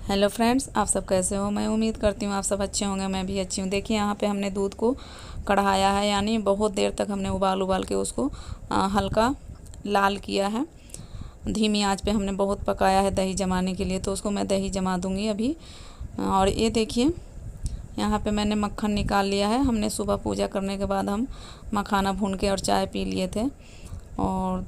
Hello friends, आप सब कैसे हो। मैं उम्मीद करती हूँ आप सब अच्छे होंगे। मैं भी अच्छी हूँ। देखिए यहाँ पे हमने दूध को कढ़ाया है, यानी बहुत देर तक हमने उबाल के उसको हल्का लाल किया है। धीमी आंच पे हमने बहुत पकाया है दही जमाने के लिए, तो उसको मैं दही जमा दूँगी अभी। और ये देखिए यहाँ पे मैंने मक्खन निकाल लिया है। हमने सुबह पूजा करने के बाद हम मखाना भून के और चाय पी लिए थे, और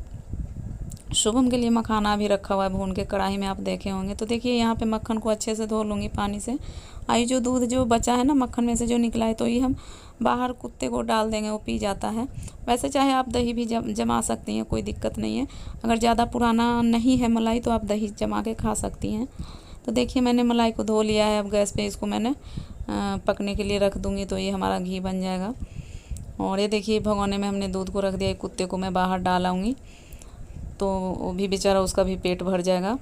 शुभम के लिए मखाना भी रखा हुआ है भून के कढ़ाई में, आप देखे होंगे। तो देखिए यहाँ पे मक्खन को अच्छे से धो लूँगी पानी से। आई जो दूध जो बचा है ना मक्खन में से जो निकला है, तो ये हम बाहर कुत्ते को डाल देंगे, वो पी जाता है। वैसे चाहे आप दही भी जमा सकती हैं, कोई दिक्कत नहीं है। अगर ज़्यादा पुराना नहीं है मलाई तो आप दही जमा के खा सकती हैं। तो देखिए मैंने मलाई को धो लिया है। अब गैस पे इसको मैंने पकने के लिए रख दूँगी, तो ये हमारा घी बन जाएगा। और ये देखिए भगोने में हमने दूध को रख दिया। कुत्ते को मैं बाहर डालाऊँगी, तो वो भी बेचारा, उसका भी पेट भर जाएगा।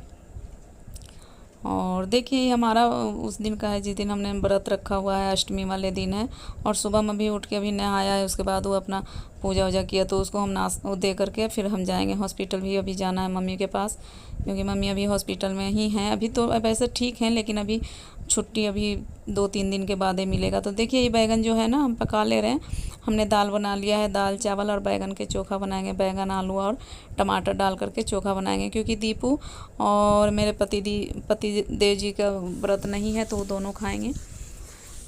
और देखिए हमारा उस दिन का है जिस दिन हमने व्रत रखा हुआ है, अष्टमी वाले दिन है। और सुबह में भी उठ के अभी नहाया है, उसके बाद वो अपना पूजा वूजा किया, तो उसको हम वो दे करके फिर हम जाएंगे हॉस्पिटल। भी अभी जाना है मम्मी के पास, क्योंकि मम्मी अभी हॉस्पिटल में ही हैं। अभी तो वैसे ठीक हैं, लेकिन अभी छुट्टी अभी 2-3 दिन के बाद ही मिलेगा। तो देखिए ये बैगन जो है ना हम पका ले रहे हैं। हमने दाल बना लिया है, दाल चावल और बैगन के चोखा बनाएंगे। बैगन आलू और टमाटर डाल करके चोखा बनाएंगे, क्योंकि दीपू और मेरे पति देव जी का व्रत नहीं है, तो वो दोनों खाएंगे।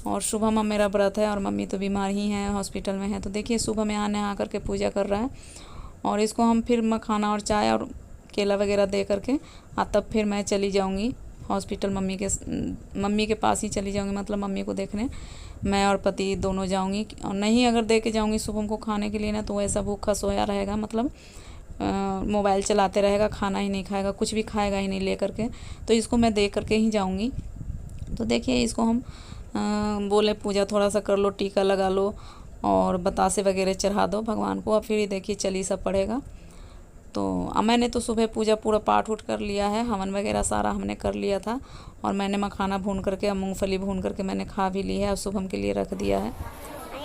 और सुबह में मेरा व्रत है, और मम्मी तो बीमार ही हैं, हॉस्पिटल में है। तो देखिए सुबह में आने आकर के पूजा कर रहा है, और इसको हम फिर मखाना और चाय और केला वगैरह दे करके तब फिर मैं चली जाऊंगी हॉस्पिटल। मम्मी के पास ही चली जाऊंगी, मतलब मम्मी को देखने मैं और पति दोनों जाऊंगी। और नहीं अगर दे के जाऊंगी शुभम को खाने के लिए ना, तो ऐसा भूखा सोया रहेगा, मतलब मोबाइल चलाते रहेगा, खाना ही नहीं खाएगा, कुछ भी खाएगा ही नहीं ले करके। तो इसको मैं दे करके ही जाऊंगी। तो देखिए इसको हम बोले पूजा थोड़ा सा कर लो, टीका लगा लो और बतासे वगैरह चढ़ा दो भगवान को, और फिर ये देखिए चालीसा पढ़ेगा। तो मैंने तो सुबह पूजा पूरा पाठ उठ कर लिया है, हवन वगैरह सारा हमने कर लिया था। और मैंने मखाना भून करके और मूंगफली भून करके मैंने खा भी ली है, और शुभम के लिए रख दिया है।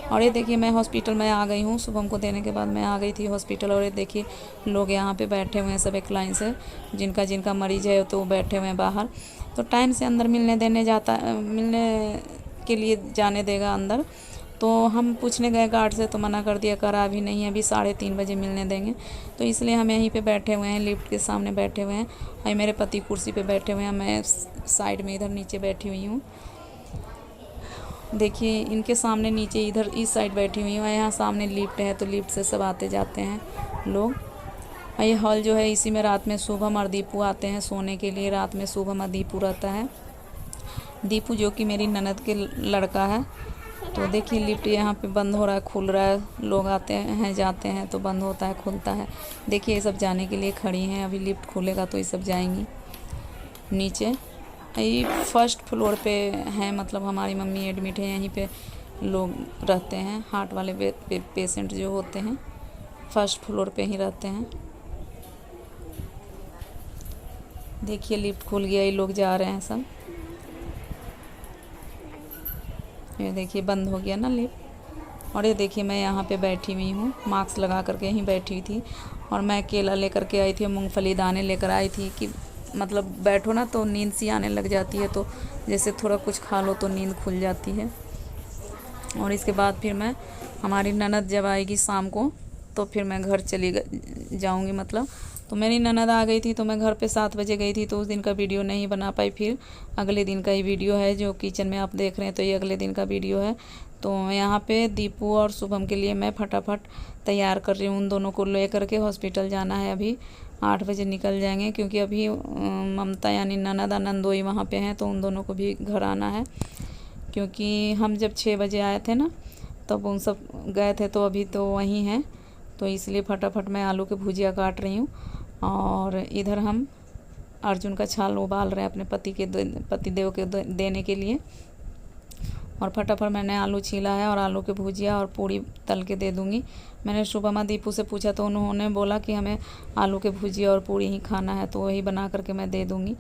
और ये देखिए मैं हॉस्पिटल में आ गई हूँ। शुभम को देने के बाद मैं आ गई थी हॉस्पिटल। और ये देखिए लोग यहाँ पे बैठे हुए हैं, सब एक लाइन से, जिनका जिनका मरीज़ है तो वो बैठे हुए हैं बाहर। तो टाइम से अंदर मिलने के लिए जाने देगा अंदर। तो हम पूछने गए गार्ड से, तो मना कर दिया, करा अभी नहीं है, अभी 3:30 बजे मिलने देंगे। तो इसलिए हम यहीं पे बैठे हुए हैं, लिफ्ट के सामने बैठे हुए हैं। और मेरे पति कुर्सी पे बैठे हुए हैं, मैं साइड में इधर नीचे बैठी हुई हूँ। देखिए इनके सामने नीचे इधर इस साइड बैठी हुई हूँ। यहाँ सामने लिफ्ट है, तो लिफ्ट से सब आते जाते हैं लोग। और ये हॉल जो है, इसी में रात में शुभम और दीपू आते हैं सोने के लिए। रात में शुभम और दीपू रहता है। दीपू जो कि मेरी ननद के लड़का है। तो देखिए लिफ्ट यहाँ पे बंद हो रहा है, खुल रहा है, लोग आते हैं जाते हैं, तो बंद होता है खुलता है। देखिए ये सब जाने के लिए खड़ी हैं, अभी लिफ्ट खुलेगा तो ये सब जाएंगी नीचे। ये फर्स्ट फ्लोर पे है, मतलब हमारी मम्मी एडमिट है, यहीं पे लोग रहते हैं। हार्ट वाले पेशेंट जो होते हैं फर्स्ट फ्लोर पे ही रहते हैं। देखिए लिफ्ट खुल गया, ये लोग जा रहे हैं सब। ये देखिए बंद हो गया ना लिफ्ट। और ये देखिए मैं यहाँ पे बैठी हुई हूँ, मास्क लगा करके ही बैठी हुई थी। और मैं केला लेकर के आई थी, मूंगफली दाने लेकर आई थी, कि मतलब बैठो ना तो नींद सी आने लग जाती है, तो जैसे थोड़ा कुछ खा लो तो नींद खुल जाती है। और इसके बाद फिर मैं, हमारी ननद जब आएगी शाम को, तो फिर मैं घर चली जाऊँगी, मतलब। तो मेरी ननद आ गई थी, तो मैं घर पे 7 बजे गई थी, तो उस दिन का वीडियो नहीं बना पाई। फिर अगले दिन का ही वीडियो है जो किचन में आप देख रहे हैं, तो ये अगले दिन का वीडियो है। तो यहाँ पे दीपू और शुभम के लिए मैं फटाफट तैयार कर रही हूँ। उन दोनों को ले करके हॉस्पिटल जाना है। अभी 8 बजे निकल जाएंगे, क्योंकि अभी ममता यानी ननद नंदोई वहाँ पे हैं, तो उन दोनों को भी घर आना है। क्योंकि हम जब 6 बजे आए थे ना, तब उन सब गए थे, तो अभी तो वहीं हैं। तो इसलिए फटाफट मैं आलू की भुजिया काट रही हूँ। और इधर हम अर्जुन का छाल उबाल रहे हैं अपने पति देव के देने के लिए। और फटाफट मैंने आलू छीला है, और आलू की भुजिया और पूड़ी तल के दे दूँगी। मैंने सुबह में दीपू से पूछा, तो उन्होंने बोला कि हमें आलू के भुजिया और पूड़ी ही खाना है, तो वही बना करके मैं दे दूँगी।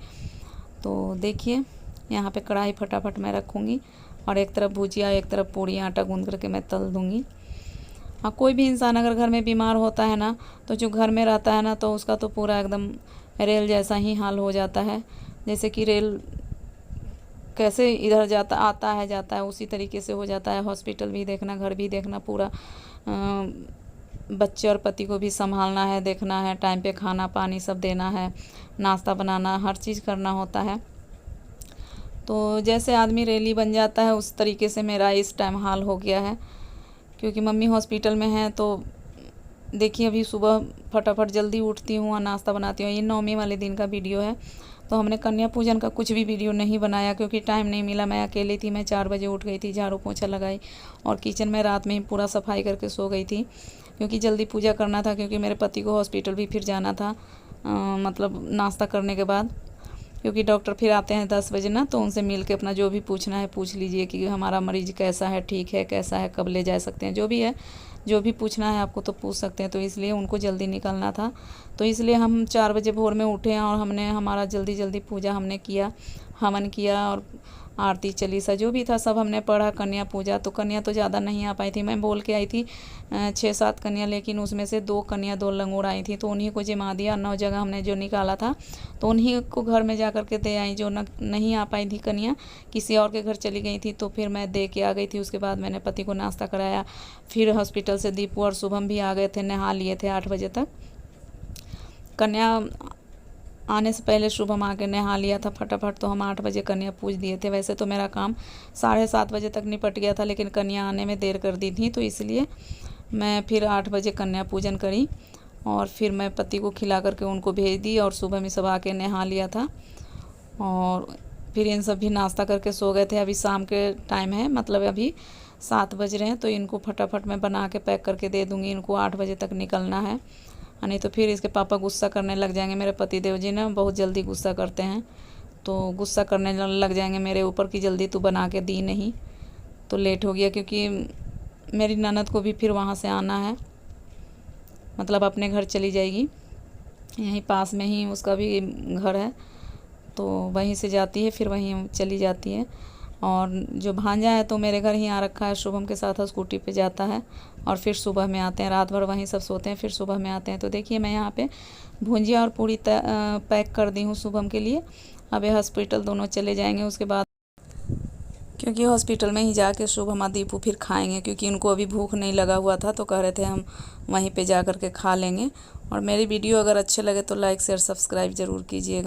तो देखिए यहाँ पे कढ़ाई फटाफट मैं रखूँगी, और एक तरफ भुजिया एक तरफ पूड़ी आटा गूँध करके मैं तल दूँगी। हाँ, कोई भी इंसान अगर घर में बीमार होता है ना, तो जो घर में रहता है ना, तो उसका तो पूरा एकदम रेल जैसा ही हाल हो जाता है। जैसे कि रेल कैसे इधर जाता आता है जाता है उसी तरीके से हो जाता है। हॉस्पिटल भी देखना, घर भी देखना, पूरा बच्चे और पति को भी संभालना है, देखना है, टाइम पे खाना पानी सब देना है, नाश्ता बनाना, हर चीज़ करना होता है। तो जैसे आदमी रेली बन जाता है उस तरीके से मेरा इस टाइम हाल हो गया है, क्योंकि मम्मी हॉस्पिटल में है। तो देखिए अभी सुबह फटाफट जल्दी उठती हूँ और नाश्ता बनाती हूँ। ये 9वीं वाले दिन का वीडियो है। तो हमने कन्या पूजन का कुछ भी वीडियो नहीं बनाया क्योंकि टाइम नहीं मिला। मैं अकेली थी, मैं 4 बजे उठ गई थी, झाड़ू पोछा लगाई और किचन में रात में ही पूरा सफाई करके सो गई थी, क्योंकि जल्दी पूजा करना था, क्योंकि मेरे पति को हॉस्पिटल भी फिर जाना था मतलब नाश्ता करने के बाद, क्योंकि डॉक्टर फिर आते हैं 10 बजे ना। तो उनसे मिल के अपना जो भी पूछना है पूछ लीजिए कि हमारा मरीज़ कैसा है, ठीक है, कैसा है, कब ले जा सकते हैं, जो भी है, जो भी पूछना है आपको तो पूछ सकते हैं। तो इसलिए उनको जल्दी निकलना था, तो इसलिए हम 4 बजे भोर में उठे हैं और हमने हमारा जल्दी जल्दी पूजा हमने किया, हवन किया और आरती चालीसा जो भी था सब हमने पढ़ा। कन्या पूजा तो कन्या तो ज़्यादा नहीं आ पाई थी, मैं बोल के आई थी 6-7 कन्या, लेकिन उसमें से 2 कन्या 2 लंगूड़ आई थी, तो उन्हीं को जिमा दिया। 9 जगह हमने जो निकाला था तो उन्हीं को घर में जा कर के दे आई। जो नहीं आ पाई थी कन्या, किसी और के घर चली गई थी, तो फिर मैं दे के आ गई थी। उसके बाद मैंने पति को नाश्ता कराया। फिर हॉस्पिटल से दीपू और शुभम भी आ गए थे, नहा लिए थे 8 बजे तक। कन्या आने से पहले शुभम आके नहा लिया था फटाफट, तो हम 8 बजे कन्या पूज दिए थे। वैसे तो मेरा काम 7:30 बजे तक निपट गया था, लेकिन कन्या आने में देर कर दी थी, तो इसलिए मैं फिर 8 बजे कन्या पूजन करी और फिर मैं पति को खिला करके उनको भेज दी। और सुबह में सब आके नहा लिया था और फिर इन सब भी नाश्ता करके सो गए थे। अभी शाम के टाइम है, मतलब अभी 7 बज रहे हैं, तो इनको फटाफट मैं बना के पैक करके दे दूँगी। इनको 8 बजे तक निकलना है, नहीं तो फिर इसके पापा गुस्सा करने लग जाएंगे। मेरे पति देव जी ना बहुत जल्दी गुस्सा करते हैं, तो गुस्सा करने लग जाएंगे मेरे ऊपर कि जल्दी तू बना के दी नहीं, तो लेट हो गया। क्योंकि मेरी ननद को भी फिर वहाँ से आना है, मतलब अपने घर चली जाएगी, यहीं पास में ही उसका भी घर है, तो वहीं से जाती है फिर वहीं चली जाती है। और जो भांजा है तो मेरे घर ही आ रखा है, शुभम के साथ स्कूटी पे जाता है और फिर सुबह में आते हैं, रात भर वहीं सब सोते हैं, फिर सुबह में आते हैं। तो देखिए मैं यहाँ पे भुंजिया और पूड़ी पैक कर दी हूँ शुभम के लिए। अब ये हॉस्पिटल दोनों चले जाएंगे उसके बाद, क्योंकि हॉस्पिटल में ही जाके शुभम और दीपू फिर खाएंगे, क्योंकि उनको अभी भूख नहीं लगा हुआ था, तो कह रहे थे हम वहीं पे जा कर के खा लेंगे। और मेरी वीडियो अगर अच्छे लगे तो लाइक शेयर सब्सक्राइब ज़रूर कीजिएगा।